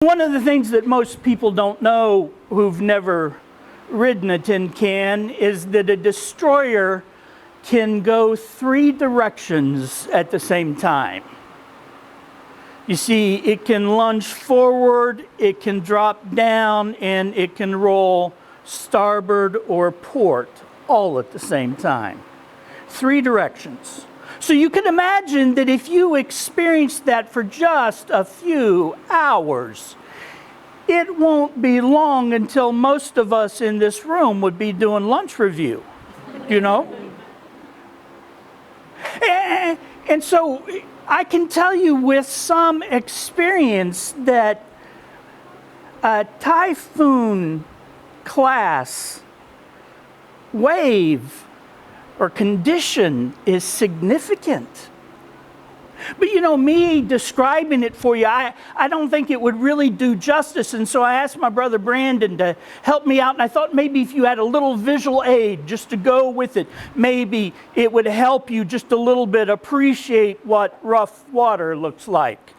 One of the things that most people don't know who've never ridden a tin can is that a destroyer can go 3 directions at the same time. You see, it can lunge forward, it can drop down, and it can roll starboard or port all at the same time. 3 directions. So you can imagine that if you experienced that for just a few hours, it won't be long until most of us in this room would be doing lunch review, you know? And so I can tell you with some experience that a typhoon class wave or condition is significant. But you know, me describing it for you, I don't think it would really do justice. And so I asked my brother Brandon to help me out. And I thought maybe if you had a little visual aid just to go with it, maybe it would help you just a little bit appreciate what rough water looks like.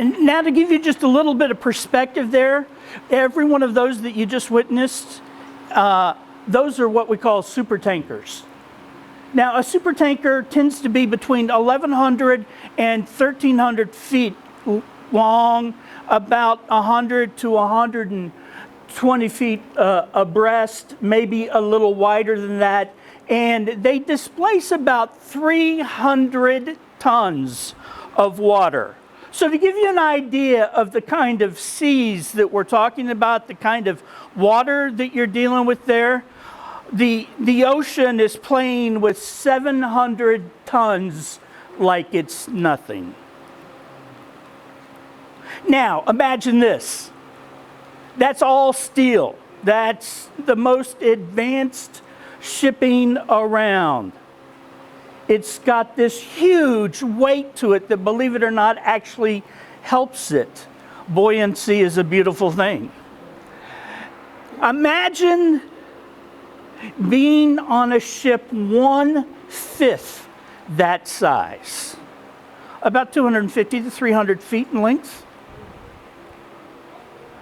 Now to give you just a little bit of perspective there, every one of those that you just witnessed, those are what we call super tankers. Now a super tanker tends to be between 1,100 and 1,300 feet long, about 100 to 120 feet abreast, maybe a little wider than that, and they displace about 300 tons of water. So to give you an idea of the kind of seas that we're talking about, the kind of water that you're dealing with there, the ocean is playing with 700 tons like it's nothing. Now, imagine this. That's all steel. That's the most advanced shipping around. It's got this huge weight to it that, believe it or not, actually helps it. Buoyancy is a beautiful thing. Imagine being on a ship 1/5 that size, about 250 to 300 feet in length,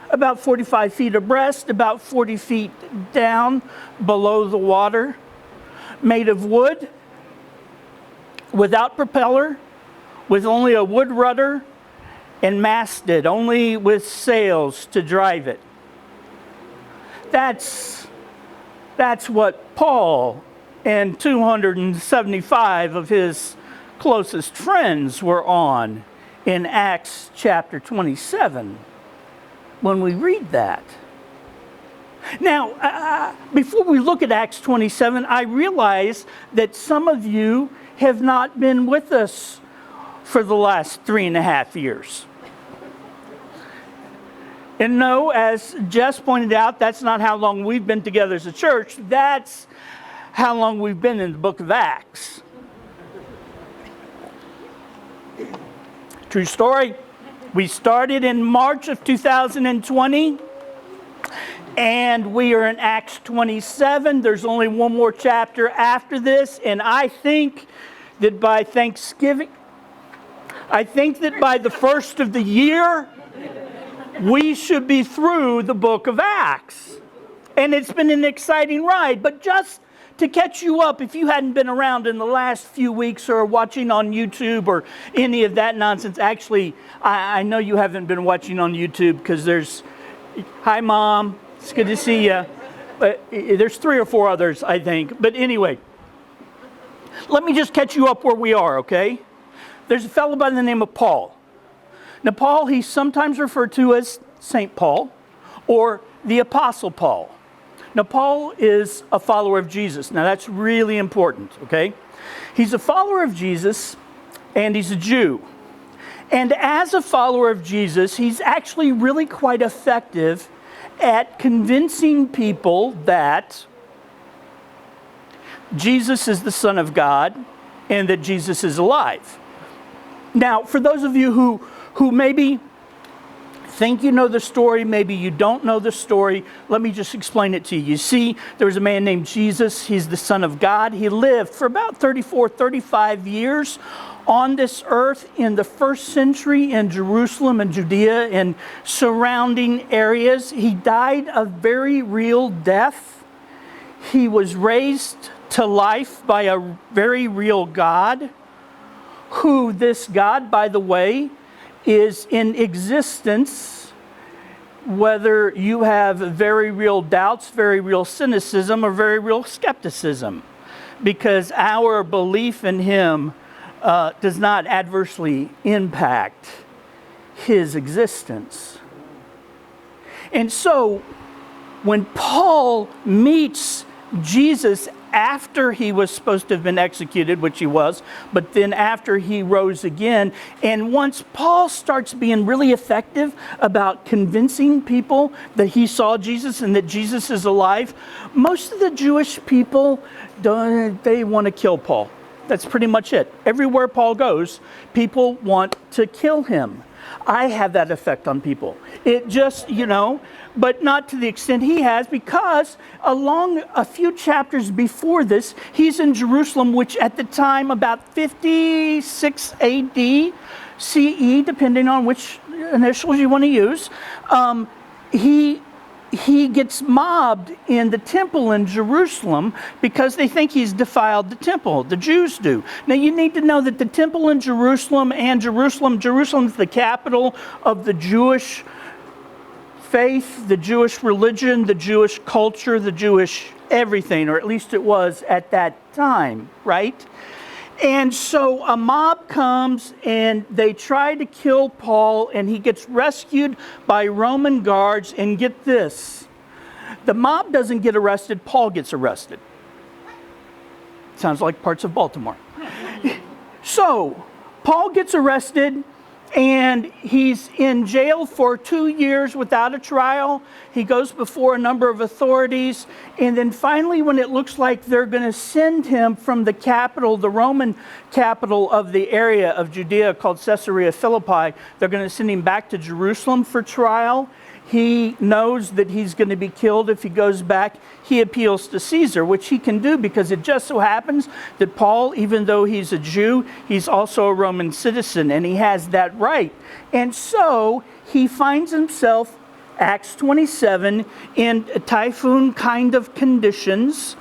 about 45 feet abreast, about 40 feet down below the water, made of wood, without propeller, with only a wood rudder, and masted, only with sails to drive it. That's what Paul and 275 of his closest friends were on in Acts chapter 27 when we read that. Now, before we look at Acts 27, I realize that some of you have not been with us for the last 3.5 years. And no, as Jess pointed out, that's not how long we've been together as a church. That's how long we've been in the book of Acts. True story. We started in March of 2020, and we are in Acts 27. There's only one more chapter after this, and I think that by Thanksgiving, I think that by the first of the year, we should be through the book of Acts. And it's been an exciting ride, but just to catch you up, if you hadn't been around in the last few weeks or watching on YouTube or any of that nonsense, actually, I know you haven't been watching on YouTube because there's, hi Mom, it's good to see you. But there's 3 or 4 others, I think. But anyway, let me just catch you up where we are, okay? There's a fellow by the name of Paul. Now, Paul, he's sometimes referred to as St. Paul or the Apostle Paul. Now, Paul is a follower of Jesus. Now, that's really important, okay? He's a follower of Jesus, and he's a Jew. And as a follower of Jesus, he's actually really quite effective at convincing people that Jesus is the Son of God and that Jesus is alive. Now, for those of you who maybe think you know the story, maybe you don't know the story, let me just explain it to you. You see, there was a man named Jesus. He's the Son of God. He lived for about 35 years on this earth in the first century in Jerusalem and Judea and surrounding areas. He died a very real death. He was raised to life by a very real God, who this God, by the way, is in existence, whether you have very real doubts, very real cynicism, or very real skepticism, because our belief in him does not adversely impact his existence. And so, when Paul meets Jesus after he was supposed to have been executed, which he was, but then after he rose again, and once Paul starts being really effective about convincing people that he saw Jesus and that Jesus is alive, most of the Jewish people, they want to kill Paul. That's pretty much it. Everywhere Paul goes, people want to kill him. I have that effect on people. It just, but not to the extent he has, because along a few chapters before this, he's in Jerusalem, which at the time, about 56 AD, CE, depending on which initials you want to use, he gets mobbed in the temple in Jerusalem because they think he's defiled the temple. The Jews do. Now, you need to know that the temple in Jerusalem and Jerusalem's the capital of the Jewish faith, the Jewish religion, the Jewish culture, the Jewish everything, or at least it was at that time, right? And so a mob comes and they try to kill Paul, and he gets rescued by Roman guards. And get this, the mob doesn't get arrested, Paul gets arrested. Sounds like parts of Baltimore. So Paul gets arrested, and he's in jail for 2 years without a trial. He goes before a number of authorities. And then finally, when it looks like they're going to send him from the capital, the Roman capital of the area of Judea called Caesarea Philippi, they're going to send him back to Jerusalem for trial. He knows that he's going to be killed if he goes back. He appeals to Caesar, which he can do because it just so happens that Paul, even though he's a Jew, he's also a Roman citizen, and he has that right. And so he finds himself, Acts 27, in typhoon kind of conditions,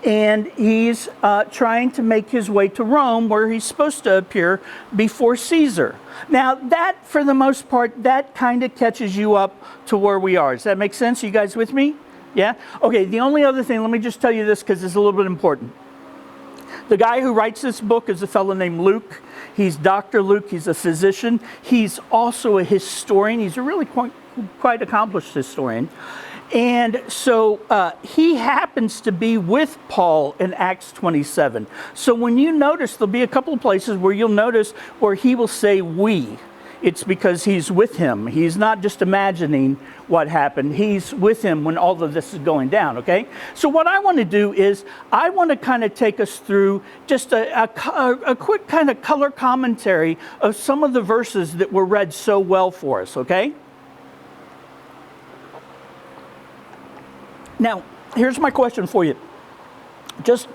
and he's trying to make his way to Rome, where he's supposed to appear before Caesar. Now, that, for the most part, that kind of catches you up to where we are. Does that make sense? Are you guys with me? Yeah? Okay, the only other thing, let me just tell you this because it's a little bit important. The guy who writes this book is a fellow named Luke. He's Dr. Luke. He's a physician. He's also a historian. He's a really quite accomplished historian. And so he happens to be with Paul in Acts 27. So when you notice, there'll be a couple of places where you'll notice where he will say we. it's because he's with him. He's not just imagining what happened. He's with him when all of this is going down, okay? So what I want to do is I want to kind of take us through just a quick kind of color commentary of some of the verses that were read so well for us, okay? Now, here's my question for you, just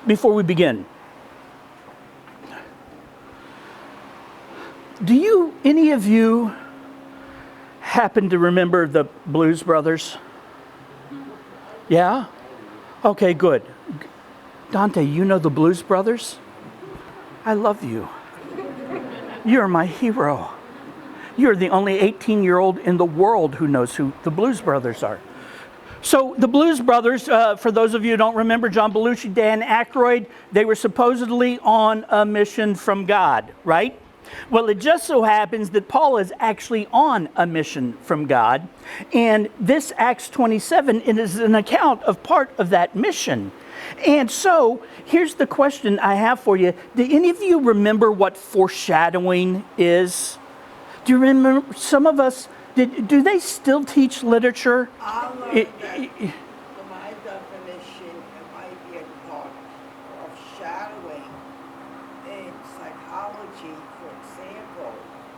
before we begin. Do any of you happen to remember the Blues Brothers? Yeah? Okay, good. Dante, you know the Blues Brothers? I love you. You're my hero. You're the only 18-year-old in the world who knows who the Blues Brothers are. So the Blues Brothers, for those of you who don't remember, John Belushi, Dan Aykroyd, they were supposedly on a mission from God, right? Well, it just so happens that Paul is actually on a mission from God, and this Acts 27 is an account of part of that mission. And so, here's the question I have for you. Do any of you remember what foreshadowing is? Do you remember, some of us, do they still teach literature? I learned that for my definition, it might be a part of shadowing in psychology. For example,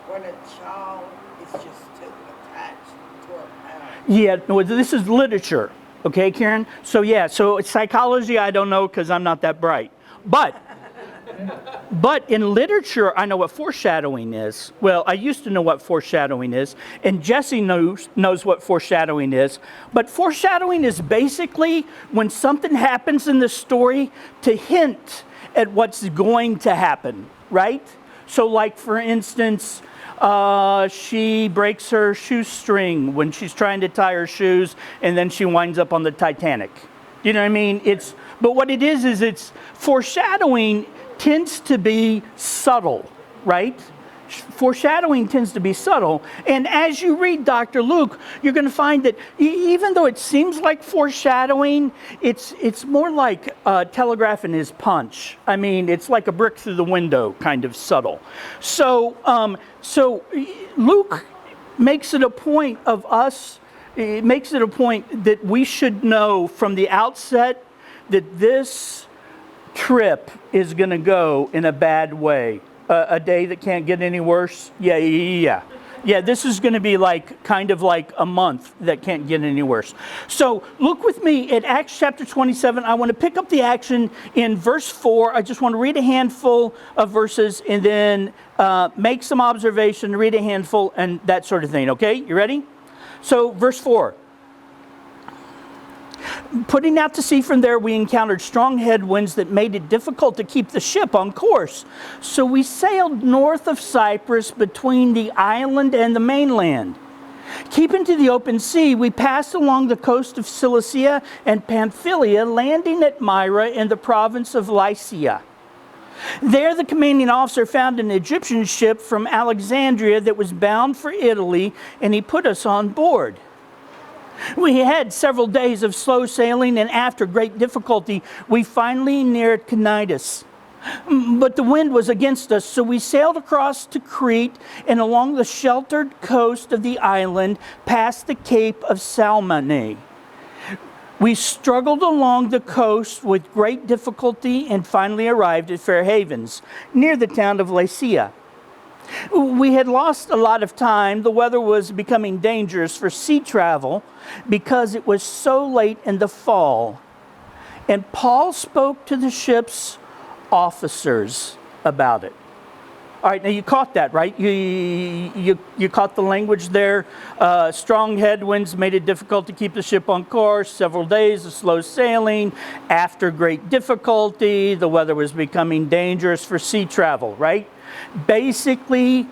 when a child is just too attached to a parent. Yeah, no, this is literature. Okay, Karen? So yeah, so psychology, I don't know because I'm not that bright. But in literature, I know what foreshadowing is. Well, I used to know what foreshadowing is, and Jesse knows what foreshadowing is. But foreshadowing is basically when something happens in the story to hint at what's going to happen, right? So like, for instance, she breaks her shoestring when she's trying to tie her shoes, and then she winds up on the Titanic. You know what I mean? But what it is it's foreshadowing tends to be subtle, right? Foreshadowing tends to be subtle. And as you read Dr. Luke, you're going to find that even though it seems like foreshadowing, it's more like telegraph in his punch. I mean, it's like a brick through the window, kind of subtle. So Luke makes it a point of us, it makes it a point that we should know from the outset that this trip is going to go in a bad way. A day that can't get any worse? Yeah, this is going to be kind of like a month that can't get any worse. So look with me at Acts chapter 27. I want to pick up the action in verse 4. I just want to read a handful of verses and then make some observation, read a handful, and that sort of thing. Okay, you ready? So verse 4. Putting out to sea from there, we encountered strong headwinds that made it difficult to keep the ship on course. So we sailed north of Cyprus between the island and the mainland. Keeping to the open sea, we passed along the coast of Cilicia and Pamphylia, landing at Myra in the province of Lycia. There, the commanding officer found an Egyptian ship from Alexandria that was bound for Italy, and he put us on board. We had several days of slow sailing, and after great difficulty, we finally neared Cnidus. But the wind was against us, so we sailed across to Crete and along the sheltered coast of the island past the Cape of Salmone. We struggled along the coast with great difficulty and finally arrived at Fair Havens, near the town of Lasea. We had lost a lot of time. The weather was becoming dangerous for sea travel because it was so late in the fall. And Paul spoke to the ship's officers about it. All right, now you caught that, right? You caught the language there. Strong headwinds made it difficult to keep the ship on course. Several days of slow sailing. After great difficulty, the weather was becoming dangerous for sea travel, right? Basically,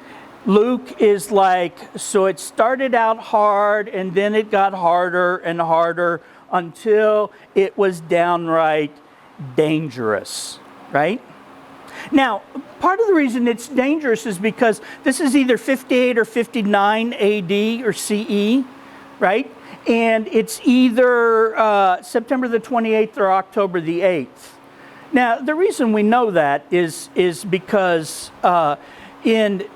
Luke is like, so it started out hard and then it got harder and harder until it was downright dangerous, right? Now, part of the reason it's dangerous is because this is either 58 or 59 AD or CE, right? And it's either September the 28th or October the 8th. Now, the reason we know that is because in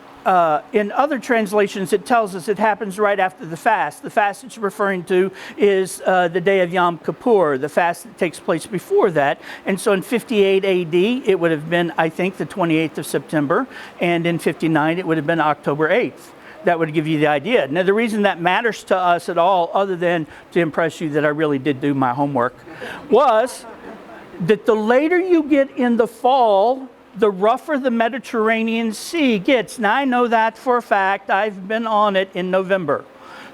in other translations, it tells us it happens right after the fast. The fast it's referring to is the day of Yom Kippur, the fast that takes place before that. And so in 58 AD, it would have been, I think, the 28th of September. And in 59, it would have been October 8th. That would give you the idea. Now, the reason that matters to us at all, other than to impress you that I really did do my homework, was that the later you get in the fall, the rougher the Mediterranean Sea gets. Now, I know that for a fact. I've been on it in November.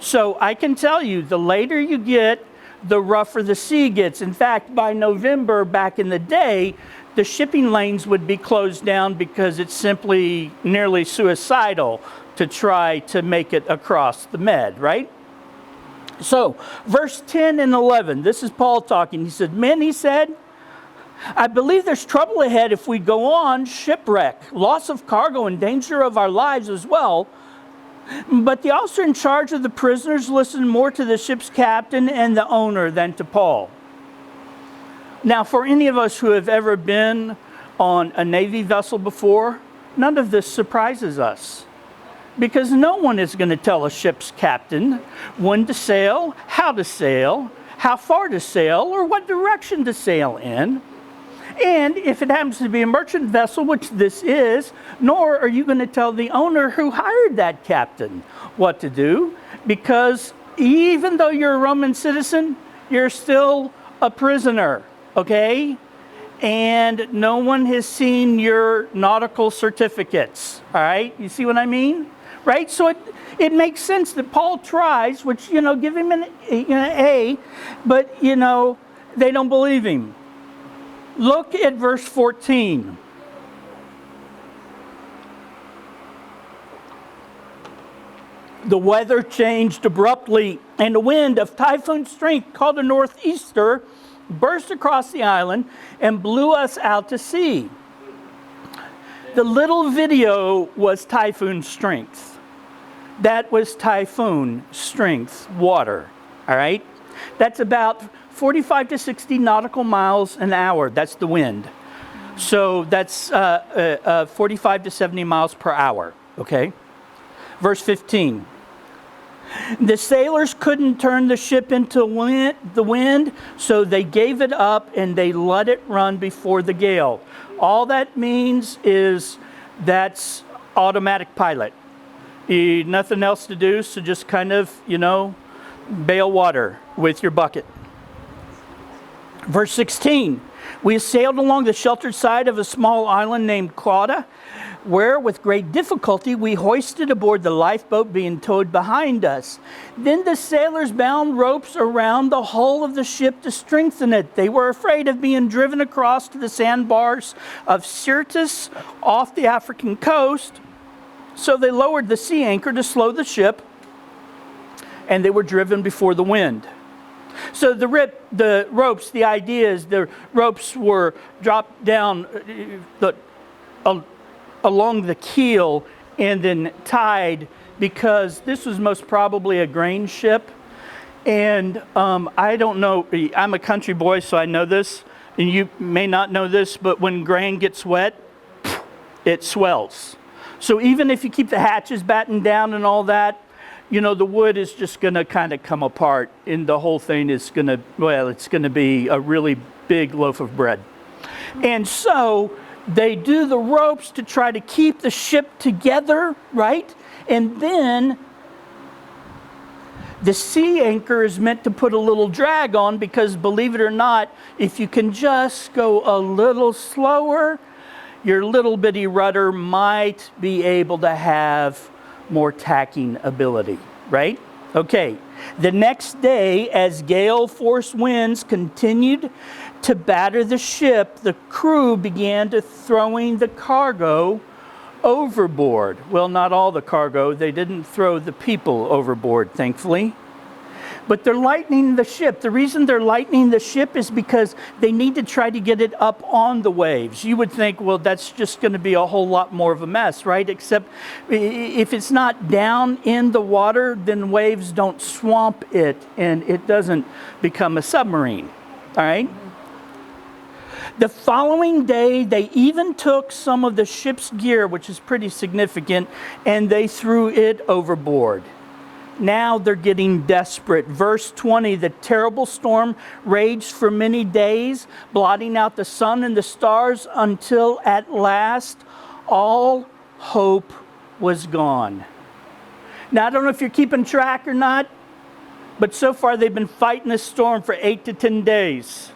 So I can tell you, the later you get, the rougher the sea gets. In fact, by November, back in the day, the shipping lanes would be closed down because it's simply nearly suicidal to try to make it across the Med, right? So, verse 10 and 11, this is Paul talking. He said, "Men," he said, "I believe there's trouble ahead if we go on, shipwreck, loss of cargo, and danger of our lives as well. But the officer in charge of the prisoners listened more to the ship's captain and the owner than to Paul." Now, for any of us who have ever been on a Navy vessel before, none of this surprises us. Because no one is going to tell a ship's captain when to sail, how far to sail, or what direction to sail in. And if it happens to be a merchant vessel, which this is, nor are you going to tell the owner who hired that captain what to do, because even though you're a Roman citizen, you're still a prisoner, okay? And no one has seen your nautical certificates, all right? You see what I mean? Right? So it makes sense that Paul tries, which, give him an A, but, they don't believe him. Look at verse 14. The weather changed abruptly, and a wind of typhoon strength called a northeaster burst across the island and blew us out to sea. The little video was typhoon strength. That was typhoon strength water, all right? That's about 45 to 60 nautical miles an hour. That's the wind. So that's 45 to 70 miles per hour, okay? Verse 15. The sailors couldn't turn the ship into the wind, so they gave it up and they let it run before the gale. All that means is that's automatic pilot. Nothing else to do, so just kind of, bail water with your bucket. Verse 16, we sailed along the sheltered side of a small island named Clauda, where with great difficulty we hoisted aboard the lifeboat being towed behind us. Then the sailors bound ropes around the hull of the ship to strengthen it. They were afraid of being driven across to the sandbars of Syrtis off the African coast. So they lowered the sea anchor to slow the ship, and they were driven before the wind. So the ropes, the idea is the ropes were dropped down along the keel and then tied, because this was most probably a grain ship. And I don't know, I'm a country boy, so I know this, and you may not know this, but when grain gets wet, it swells. So even if you keep the hatches battened down and all that, the wood is just going to kind of come apart, and the whole thing is going to, it's going to be a really big loaf of bread. And so they do the ropes to try to keep the ship together, right? And then the sea anchor is meant to put a little drag on, because believe it or not, if you can just go a little slower, your little bitty rudder might be able to have more tacking ability, right? Okay, the next day, as gale force winds continued to batter the ship, the crew began to throwing the cargo overboard. Well, not all the cargo. They didn't throw the people overboard, thankfully. But they're lightening the ship. The reason they're lightening the ship is because they need to try to get it up on the waves. You would think, well, that's just going to be a whole lot more of a mess, right? Except if it's not down in the water, then waves don't swamp it and it doesn't become a submarine, all right? The following day, they even took some of the ship's gear, which is pretty significant, and they threw it overboard. Now they're getting desperate. Verse 20, the terrible storm raged for many days, blotting out the sun and the stars until at last all hope was gone. Now, I don't know if you're keeping track or not, but so far they've been fighting this storm for 8 to 10 days.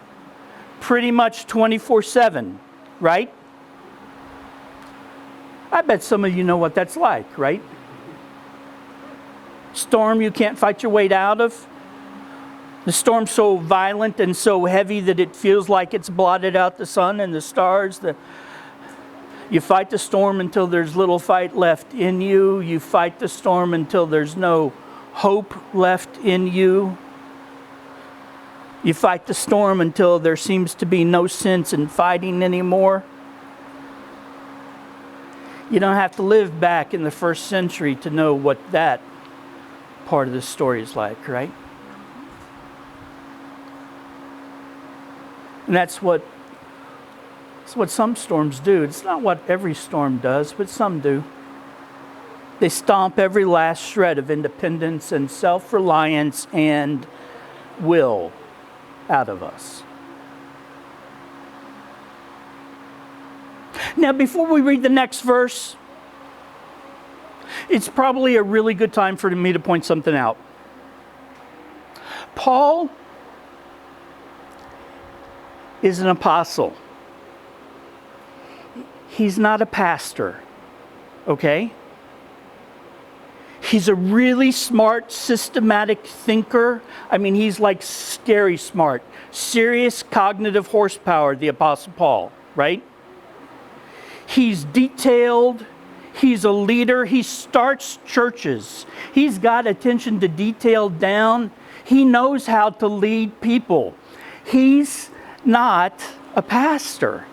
Pretty much 24/7, right? I bet some of you know what that's like, right? Storm you can't fight your way out of. The storm's so violent and so heavy that it feels like it's blotted out the sun and the stars. You fight the storm until there's little fight left in you. You fight the storm until there's no hope left in you. You fight the storm until there seems to be no sense in fighting anymore. You don't have to live back in the first century to know what that part of the story is like, right? And that's what some storms do. It's not what every storm does, but some do. They stomp every last shred of independence and self-reliance and will out of us. Now, before we read the next verse, it's probably a really good time for me to point something out. Paul is an apostle. He's not a pastor, okay? He's a really smart, systematic thinker. I mean, he's like scary smart. Serious cognitive horsepower, the Apostle Paul, right? He's detailed. He's a leader. He starts churches. He's got attention to detail down. He knows how to lead people. He's not a pastor.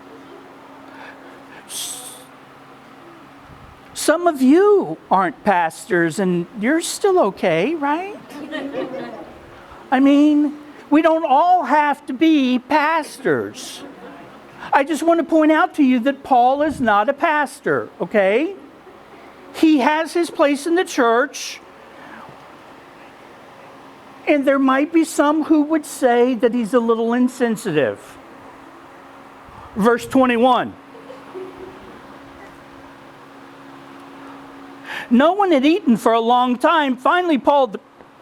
Some of you aren't pastors and you're still okay, right? I mean, we don't all have to be pastors. I just want to point out to you that Paul is not a pastor, okay? He has his place in the church, and there might be some who would say that he's a little insensitive. Verse 21. No one had eaten for a long time. Finally, Paul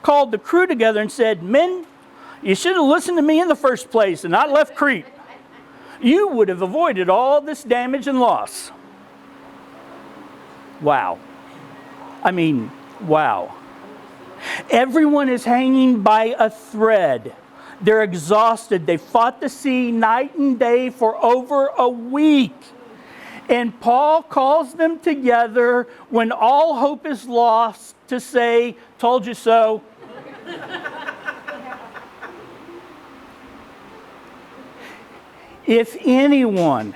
called the crew together and said, "Men, you should have listened to me in the first place and not left Crete. You would have avoided all this damage and loss." Wow. I mean, wow. Everyone is hanging by a thread. They're exhausted. They fought the sea night and day for over a week. And Paul calls them together when all hope is lost to say, "Told you so." If anyone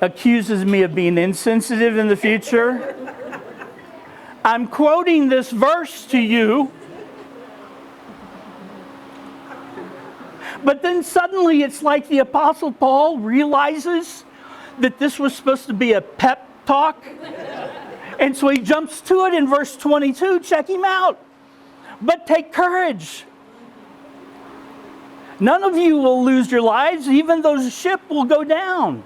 accuses me of being insensitive in the future, I'm quoting this verse to you. But then suddenly it's like the Apostle Paul realizes that this was supposed to be a pep talk. And so he jumps to it in verse 22. Check him out. "But take courage. None of you will lose your lives, even though the ship will go down.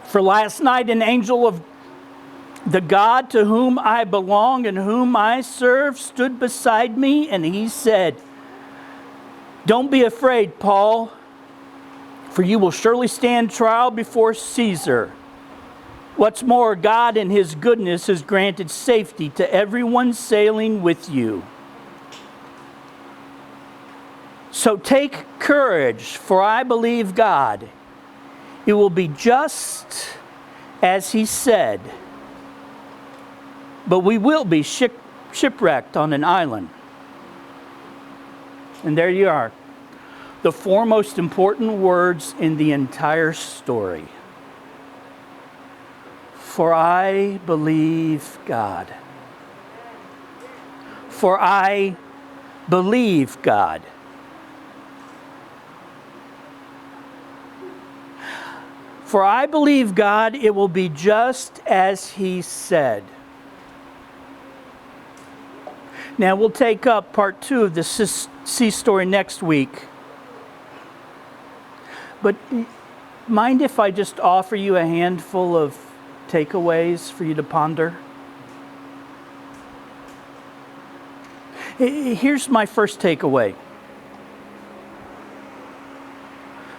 For last night an angel of the God to whom I belong and whom I serve stood beside me, and he said, 'Don't be afraid, Paul, for you will surely stand trial before Caesar. What's more, God in his goodness has granted safety to everyone sailing with you. So take courage, for I believe God. It will be just as he said, but we will be shipwrecked on an island.'" And there you are. The four most important words in the entire story. For I believe God. For I believe God. For I believe God, it will be just as He said. Now we'll take up part 2 of the sea story next week. But mind if I just offer you a handful of takeaways for you to ponder? Here's my first takeaway.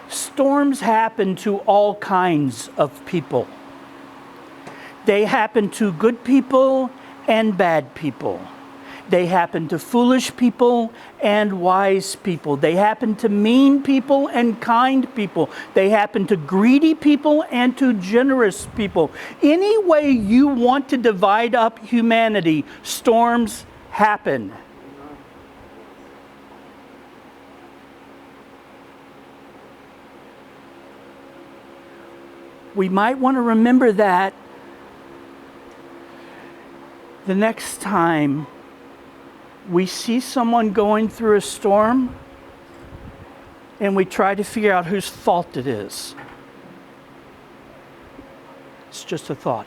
Storms happen to all kinds of people. They happen to good people and bad people. They happen to foolish people and wise people. They happen to mean people and kind people. They happen to greedy people and to generous people. Any way you want to divide up humanity, storms happen. We might want to remember that the next time we see someone going through a storm and we try to figure out whose fault it is. It's just a thought.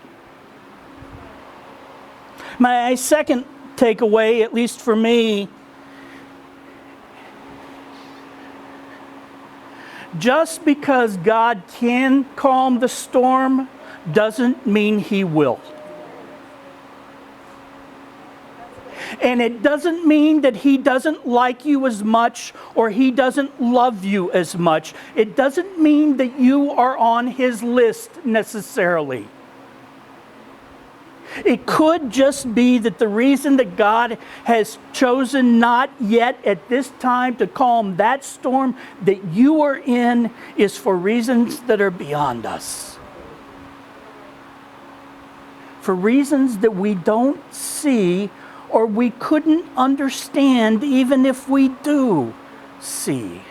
My second takeaway, at least for me, just because God can calm the storm doesn't mean He will. And it doesn't mean that He doesn't like you as much or He doesn't love you as much. It doesn't mean that you are on His list necessarily. It could just be that the reason that God has chosen not yet at this time to calm that storm that you are in is for reasons that are beyond us. For reasons that we don't see or we couldn't understand even if we do see.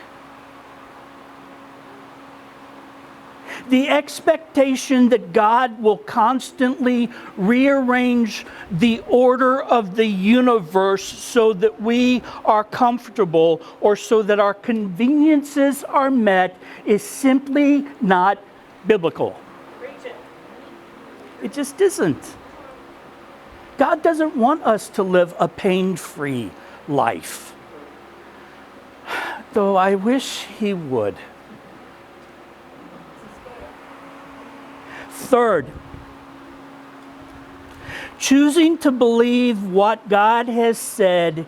The expectation that God will constantly rearrange the order of the universe so that we are comfortable or so that our conveniences are met is simply not biblical. It just isn't. God doesn't want us to live a pain-free life, though I wish He would. Third, choosing to believe what God has said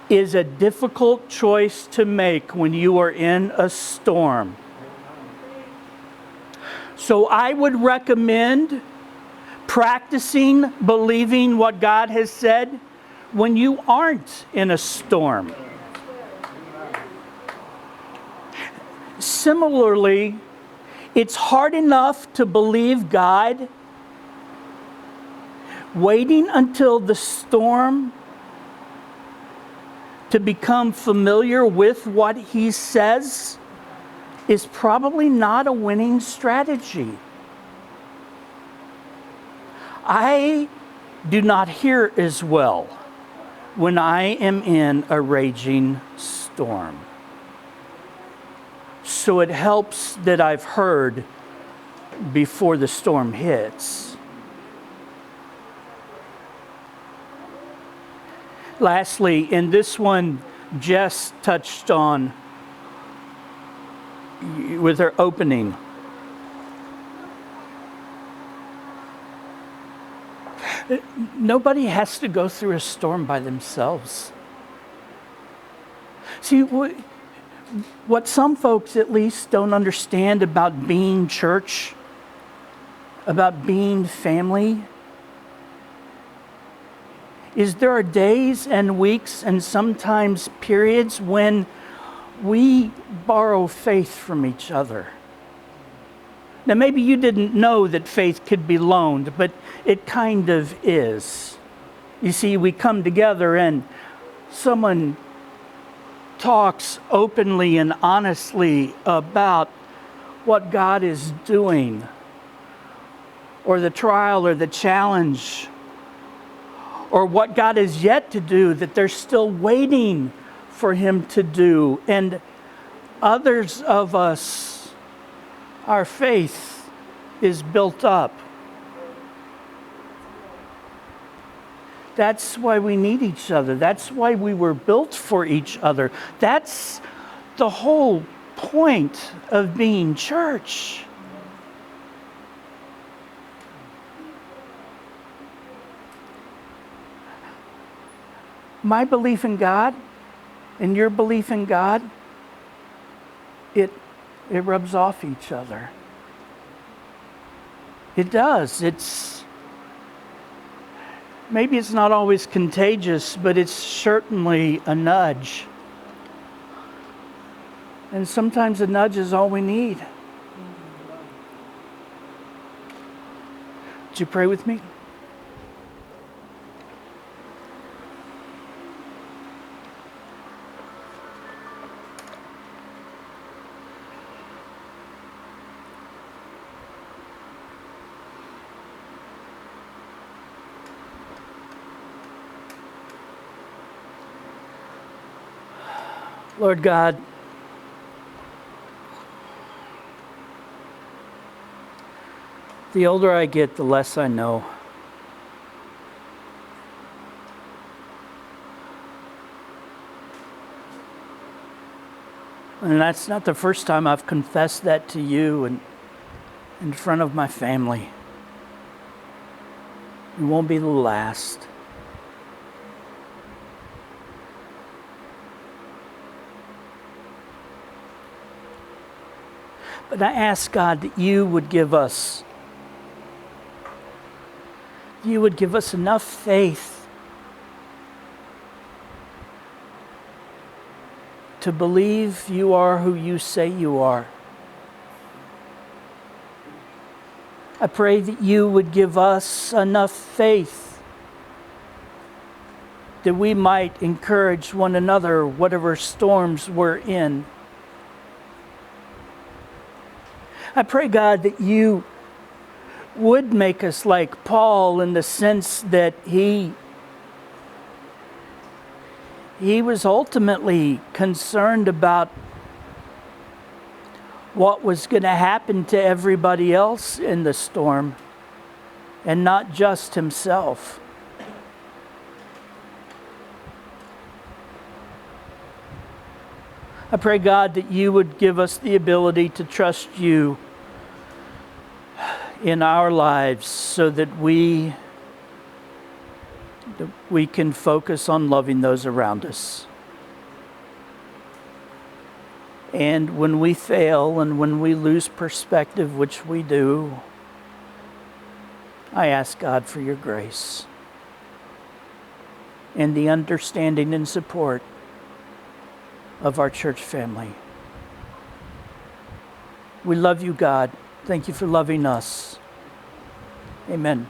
is a difficult choice to make when you are in a storm. So I would recommend practicing believing what God has said when you aren't in a storm. Similarly, it's hard enough to believe God. Waiting until the storm to become familiar with what He says is probably not a winning strategy. I do not hear as well when I am in a raging storm. So it helps that I've heard before the storm hits. Lastly, and this one Jess touched on with her opening, nobody has to go through a storm by themselves. See, what some folks at least don't understand about being church, about being family, is there are days and weeks and sometimes periods when we borrow faith from each other. Now, maybe you didn't know that faith could be loaned, but it kind of is. You see, we come together and someone talks openly and honestly about what God is doing, or the trial or the challenge, or what God has yet to do that they're still waiting for Him to do. And others of us, our faith is built up. That's why we need each other. That's why we were built for each other. That's the whole point of being church. My belief in God and your belief in God, it rubs off each other. It does. Maybe it's not always contagious, but it's certainly a nudge. And sometimes a nudge is all we need. Would you pray with me? Lord God, the older I get, the less I know. And that's not the first time I've confessed that to you and in front of my family. It won't be the last. But I ask God that you would give us enough faith to believe you are who you say you are. I pray that you would give us enough faith that we might encourage one another, whatever storms we're in. I pray, God, that you would make us like Paul in the sense that he was ultimately concerned about what was going to happen to everybody else in the storm and not just himself. I pray, God, that you would give us the ability to trust you in our lives so that we can focus on loving those around us. And when we fail and when we lose perspective, which we do, I ask God for your grace and the understanding and support of our church family. We love you, God. Thank you for loving us. Amen.